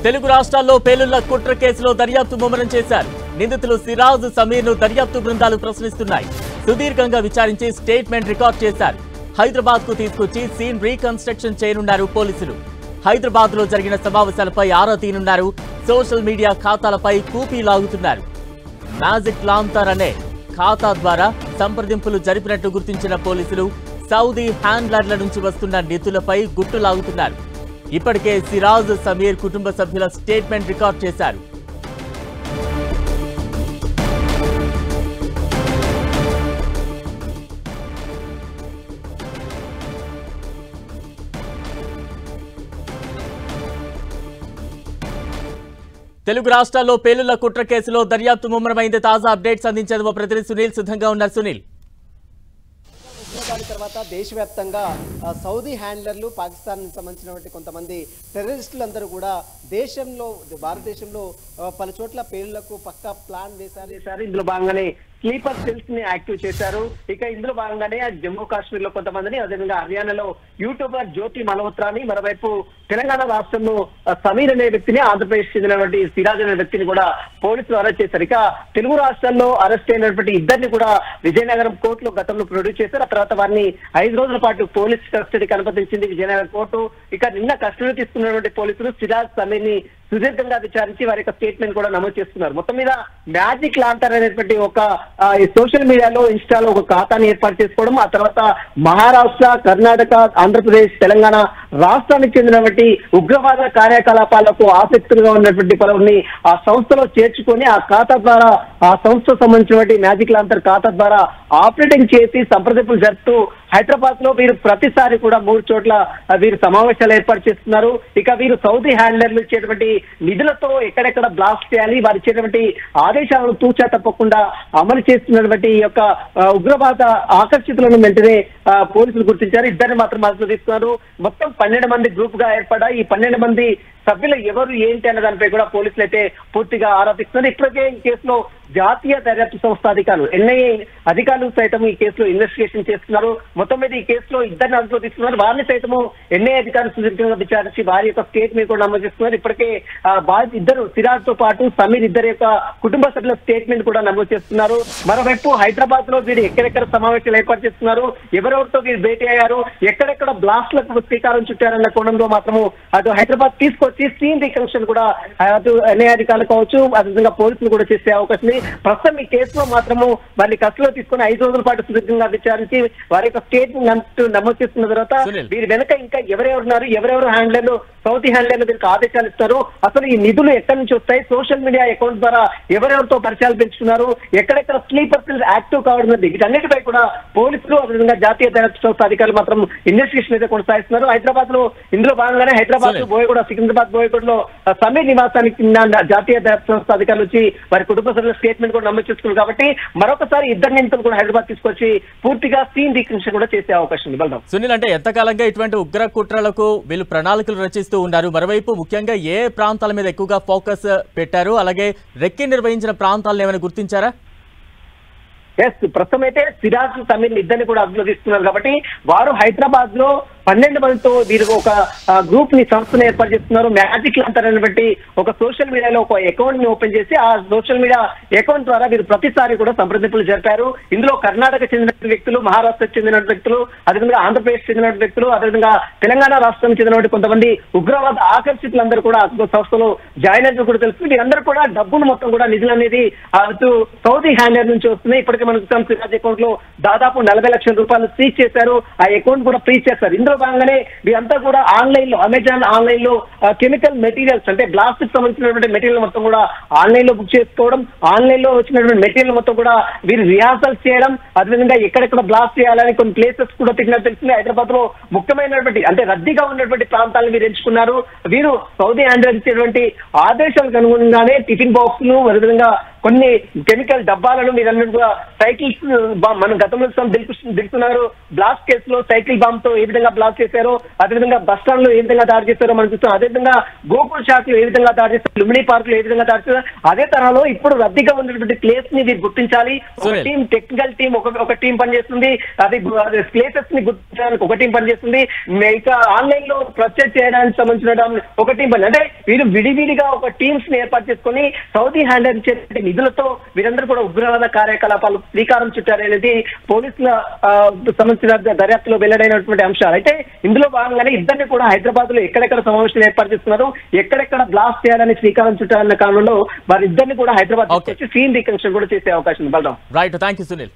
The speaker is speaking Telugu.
తెలుగు రాష్ట్రాల్లో పేలుళ్ల కుట్ర కేసులో దర్యాప్తు ముమ్మరం చేశారు. నిందితులు సిరాజ్, సమీర్ను దర్యాప్తు బృందాలు ప్రశ్నిస్తున్నాయి. సుదీర్ఘంగా విచారించి స్టేట్మెంట్ రికార్డ్ చేశారు. హైదరాబాద్ కు తీసుకొచ్చి సీన్ రీకన్స్ట్రక్షన్ చేయనున్నారు పోలీసులు. హైదరాబాద్ లో జరిగిన సమావేశాలపై ఆరా తీనున్నారు. సోషల్ మీడియా ఖాతాలపై కూపీ లాగుతున్నారు. మ్యాజిక్ లాంతర్ అనే ఖాతా ద్వారా సంప్రదింపులు జరిపినట్టు గుర్తించిన పోలీసులు సౌదీ హ్యాండ్లర్ల నుంచి వస్తున్న నిధులపై గుట్టు లాగుతున్నారు. ఇప్పటికే సిరాజ్, సమీర్ కుటుంబ సభ్యుల స్టేట్మెంట్ రికార్డ్ చేశారు. తెలుగు రాష్ట్రాల్లో పేలుళ్ల కుట్ర కేసులో దర్యాప్తు ముమ్మరమైంది. తాజా అప్డేట్స్ అందించేందుకు ప్రతినిధి సునీల్ సిద్ధంగా ఉన్నారు. సునీల్, దాని తర్వాత దేశవ్యాప్తంగా సౌదీ హ్యాండ్లర్లు, పాకిస్తాన్ సంబంధించినటువంటి కొంతమంది టెర్రరిస్టులందరూ కూడా భారతదేశంలో పలు చోట్ల పేలుళ్లకు పక్కా ప్లాన్ వేశారు. ఇందులో భాగంగానే స్లీపర్ సెల్స్ ని యాక్టివ్ చేశారు. ఇక ఇందులో భాగంగానే జమ్మూ కాశ్మీర్ లో కొంతమందిని, అదేవిధంగా హర్యానాలో యూట్యూబర్ జ్యోతి మల్హోత్రాని, మరోవైపు తెలంగాణ రాష్ట్రంలో సమీర్ అనే వ్యక్తిని, ఆంధ్రప్రదేశ్ చెందినటువంటి సిరాజ్ అనే వ్యక్తిని కూడా పోలీసులు అరెస్ట్ చేశారు. ఇక తెలుగు రాష్ట్రాల్లో అరెస్ట్ అయినటువంటి ఇద్దరిని కూడా విజయనగరం కోర్టులో గతంలో ప్రొడ్యూస్ చేశారు. ఆ తర్వాత వారిని 5 రోజుల పాటు పోలీస్ కస్టడీకి అనుమతించింది విజయనగరం కోర్టు. ఇక నిన్న కస్టడీ తీసుకున్నటువంటి పోలీసులు సిరాజ్, సమీర్ ని సుదీర్ఘంగా విచారించి వారి యొక్క స్టేట్మెంట్ కూడా నమోదు చేస్తున్నారు. మొత్తం మీద మ్యాజిక్ లాంతర్ అనేటువంటి ఒక సోషల్ మీడియాలో, ఇన్స్టాలో ఒక ఖాతాని ఏర్పాటు చేసుకోవడం, ఆ తర్వాత మహారాష్ట్ర, కర్ణాటక, ఆంధ్రప్రదేశ్, తెలంగాణ రాష్ట్రానికి చెందినటువంటి ఉగ్రవాద కార్యకలాపాలకు ఆసక్తులుగా ఉన్నటువంటి పలువురిని ఆ సంస్థలో చేర్చుకొని ఆ ఖాతా ద్వారా, ఆ సంస్థకు సంబంధించినటువంటి మ్యాజిక్ లాంతర్ ఖాతా ద్వారా ఆపరేటింగ్ చేసి సంప్రదింపులు జరుపుతూ హైదరాబాద్ లో వీరు ప్రతిసారి కూడా 3 చోట్ల వీరు సమావేశాలు ఏర్పాటు చేస్తున్నారు. ఇక వీరు సౌదీ హ్యాండ్లర్లు ఇచ్చేటువంటి నిధులతో ఎక్కడెక్కడ బ్లాస్ట్ చేయాలి, వారు ఇచ్చేటువంటి ఆదేశాలను తూచా తప్పకుండా అమలు చేస్తున్నటువంటి ఈ యొక్క ఉగ్రవాద ఆకర్షితులను వెంటనే పోలీసులు గుర్తించారు. ఇద్దరిని మాత్రం అదుపులో తీసుకున్నారు. మొత్తం 12 మంది గ్రూప్ గా ఏర్పడ్డాయి. ఈ 12 మంది సభ్యులు ఎవరు ఏంటి అన్న దానిపై కూడా పోలీసులు అయితే పూర్తిగా ఆరోపిస్తున్నారు. ఇప్పటికే ఈ కేసులో జాతీయ దర్యాప్తు సంస్థ అధికారులు, ఎన్ఐఏ అధికారులు సైతం ఈ కేసులో ఇన్వెస్టిగేషన్ చేస్తున్నారు. మొత్తం మీద ఈ కేసులో ఇద్దరిని అదుపులో తీసుకున్నారు. వారిని సైతము ఎన్ఐఏ అధికారులు సుదీర్ఘంగా విచారించి వారి యొక్క స్టేట్మెంట్ కూడా నమోదు చేస్తున్నారు. ఇప్పటికే ఇద్దరు, సిరాజ్ తో పాటు సమీర్, ఇద్దరి యొక్క కుటుంబ సభ్యుల స్టేట్మెంట్ కూడా నమోదు చేస్తున్నారు. మరోవైపు హైదరాబాద్ లో వీరు ఎక్కడెక్కడ సమావేశాలు ఏర్పాటు చేస్తున్నారు, ఎవరెవరితో వీరు భేటీ అయ్యారు, ఎక్కడెక్కడ బ్లాస్ట్లకు శ్రీకారం చుట్టారన్న కోణంలో మాత్రము అటు హైదరాబాద్ తీసుకొచ్చి సీన్ రికన్స్ట్రక్షన్ కూడా అటు ఎన్ఐఏ అధికారులు కావచ్చు, అదేవిధంగా పోలీసులు కూడా చేసే అవకాశం ఉంది. ప్రస్తుతం ఈ కేసులో మాత్రము వారిని కస్టడీలో తీసుకుని 5 రోజుల పాటు సుదీర్ఘంగా విచారించి వారి యొక్క స్టేట్మెంట్ నమోదు చేస్తున్న తర్వాత వీరి వెనక ఇంకా ఎవరెవరున్నారు, ఎవరెవరు హ్యాండ్లర్లు, సౌదీ హ్యాండ్లర్లు వీరికి ఆదేశాలు ఇస్తారు, అసలు ఈ నిధులు ఎక్కడి నుంచి వస్తాయి, సోషల్ మీడియా అకౌంట్ ద్వారా ఎవరెవరితో పరిచయాలు పెంచుకున్నారు, ఎక్కడెక్కడ స్లీపర్ సెల్ యాక్టివ్ కావడం, వీటన్నిటిపై కూడా పోలీసులు, అదేవిధంగా జాతీయ దర్యాప్తు సంస్థ అధికారులు మాత్రం ఇన్వెస్టిగేషన్ అయితే కొనసాగిస్తున్నారు. హైదరాబాద్ లో ఇందులో భాగంగానే హైదరాబాద్ బోయగూడ, సికింద్రాబాద్ బోయగూడలో సమీర్ నివాసానికి జాతీయ దర్యాప్తు సంస్థ అధికారులు వచ్చి వారి కుటుంబ సభ్యుల స్టేట్మెంట్ కూడా నమోదు చేసుకున్నారు. కాబట్టి మరొకసారి ఇద్దరు నిందితులు కూడా హైదరాబాద్ తీసుకొచ్చి పూర్తిగా సీన్ రికన్స్ట్రక్షన్ కూడా చేసే అవకాశం ఉంది. బలరాం, సునీల్, అంటే ఎంతకాలంగా ఇటువంటి ఉగ్ర కుట్రలకు వీళ్ళు ప్రణాళికలు రచిస్తూ ఉన్నారు? మరోవైపు ముఖ్యంగా ఏ ప్రాంతాల మీద ఎక్కువగా ఫోకస్ పెట్టారు? అలాగే రెక్కి నిర్వహించిన ప్రాంతాలను ఏమైనా గుర్తించారా? ప్రస్తుతం అయితే సిరాజ్, సమీర్ ఇద్దరిని కూడా అదుపులో తీసుకున్నారు. కాబట్టి వారు హైదరాబాద్ లో 12 మందితో వీరు ఒక గ్రూప్ ని, సంస్థను ఏర్పాటు చేస్తున్నారు. మ్యాజిక్ లాంతర్ అనేటువంటి ఒక సోషల్ మీడియాలో ఒక అకౌంట్ ని ఓపెన్ చేసి ఆ సోషల్ మీడియా అకౌంట్ ద్వారా వీరు ప్రతిసారి కూడా సంప్రదింపులు జరిపారు. ఇందులో కర్ణాటక చెందిన వ్యక్తులు, మహారాష్ట్రకు చెందిన వ్యక్తులు, అదేవిధంగా ఆంధ్రప్రదేశ్ చెందిన వ్యక్తులు, అదేవిధంగా తెలంగాణ రాష్ట్రం చెందిన కొంతమంది ఉగ్రవాద ఆకర్షితులందరూ కూడా సంస్థలో జాయిన్ అయినట్టు కూడా తెలుస్తుంది. వీరందరూ కూడా డబ్బులు మొత్తం కూడా నిధులు అనేది అటు సౌదీ హ్యాండ్లర్ నుంచి వస్తున్నాయి. ఇప్పటికే మనకు సిరాజ్ అకౌంట్ లో దాదాపు 40 లక్షల రూపాయలు సీజ్ చేశారు. ఆ అకౌంట్ కూడా ఫ్రీజ్ చేస్తారు. ఇందులో భాగంగానే వీరంతా కూడా ఆన్లైన్ లో, అమెజాన్ ఆన్లైన్ లో కెమికల్ మెటీరియల్స్, అంటే బ్లాస్ట్ కి సంబంధించినటువంటి మెటీరియల్ మొత్తం కూడా ఆన్లైన్ లో బుక్ చేసుకోవడం, ఆన్లైన్ లో వచ్చినటువంటి మెటీరియల్ మొత్తం కూడా వీరు రిహార్సల్స్ చేయడం, అదేవిధంగా ఎక్కడెక్కడ బ్లాస్ట్ చేయాలని కొన్ని ప్లేసెస్ కూడా తిరిగినట్టు తెలిసింది. హైదరాబాద్ లో ముఖ్యమైనటువంటి, అంటే రద్దీగా ఉన్నటువంటి ప్రాంతాలను వీరు ఎంచుకున్నారు. వీరు సౌదీ హ్యాండ్లర్ ఇచ్చేటువంటి ఆదేశాలకు అనుగుణంగానే టిఫిన్ బాక్సులు, అదేవిధంగా కొన్ని కెమికల్ డబ్బాలను మీరు అన్నట్టుగా సైకిల్స్ మనం గతంలో దిగుతున్నారు. బ్లాస్ట్ కేసులో సైకిల్ బాంబ్ తో ఏ విధంగా బ్లాస్ట్ చేశారో, అదేవిధంగా బస్ స్టాండ్ లో ఏ విధంగా దాడి చేశారో మనం చూస్తాం. అదేవిధంగా గోకుల్ షాక్ లో ఏ విధంగా దాడి చేస్తారు, లుమినీ పార్క్ లో ఏ విధంగా దాడి చేస్తారు. అదే తరహాలో ఇప్పుడు రద్దీగా ఉన్నటువంటి ప్లేస్ ని మీరు గుర్తించాలి. ఒక టీం, టెక్నికల్ టీం ఒక టీం పనిచేస్తుంది, అది ప్లేసెస్ ని గుర్తించడానికి ఒక టీం పనిచేస్తుంది, ఇక ఆన్లైన్ లో ప్రొసెస్ చేయడానికి సంబంధించిన ఒక టీం పని. అంటే వీరు విడివిడిగా ఒక టీమ్స్ ని ఏర్పాటు చేసుకుని సౌదీ హ్యాండర్ ఇచ్చే నిధులతో వీరందరూ కూడా ఉగ్రవాద కార్యకలాపాలు శ్రీకారం చుట్టారనేది పోలీసుల సంబంధించిన దర్యాప్తులో వెల్లడైనటువంటి అంశాలు. అయితే ఇందులో భాగంగానే ఇద్దరిని కూడా హైదరాబాద్ లో ఎక్కడెక్కడ సమావేశాలు ఏర్పాటు చేస్తున్నారు, ఎక్కడెక్కడ బ్లాస్ట్ చేయాలని శ్రీకారం చుట్టారన్న కారణంలో వారిద్దరిని కూడా హైదరాబాద్ వచ్చి సీన్ రికన్స్ట్రక్షన్ కూడా చేసే అవకాశం ఉంది. Balaram. Right, thank you Sunil.